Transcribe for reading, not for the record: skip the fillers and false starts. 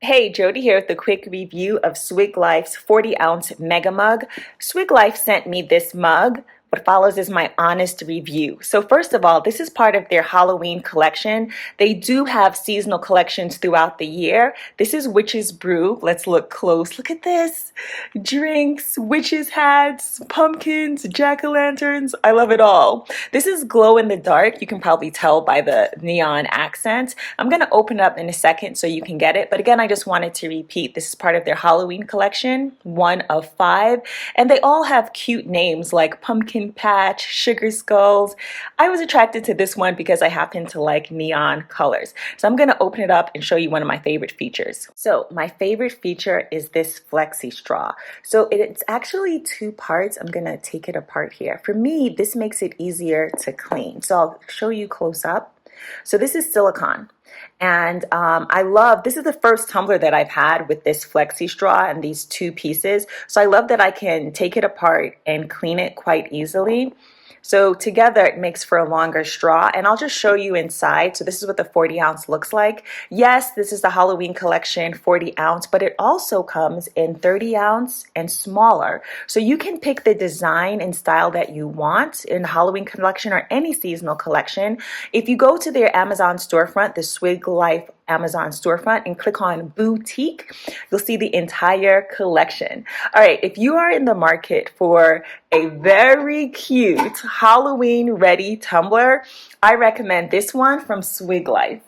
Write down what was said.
Hey, Jody here with a quick review of Swig Life's 40-ounce Mega Mug. Swig Life sent me this mug. What follows is my honest review. So first of all, this is part of their Halloween collection. They do have seasonal collections throughout the year. This is Witch's Brew. Let's look close. Look at this. Drinks, witches' hats, pumpkins, jack-o'-lanterns. I love it all. This is glow in the dark. You can probably tell by the neon accent. I'm going to open it up in a second so you can get it. But again, I just wanted to repeat, this is part of their Halloween collection, 1 of 5. And they all have cute names like Pumpkin Patch, Sugar Skulls. I was attracted to this one because I happen to like neon colors. So I'm going to open it up and show you one of my favorite features. So my favorite feature is this flexi straw. So it's actually 2 parts. I'm going to take it apart here. For me, this makes it easier to clean. So I'll show you close up. So this is silicone. And I love, this is the first tumbler that I've had with this flexi straw and these 2 pieces. So I love that I can take it apart and clean it quite easily. So together it makes for a longer straw, and I'll just show you inside. So this is what the 40 ounce looks like. Yes, this is the Halloween collection 40 ounce, but it also comes in 30 ounce and smaller. So you can pick the design and style that you want in the Halloween collection or any seasonal collection. If you go to their Amazon storefront, the Swig Life Amazon storefront, and click on boutique, you'll see the entire collection. All right, if you are in the market for a very cute Halloween ready tumbler, I recommend this one from Swig Life.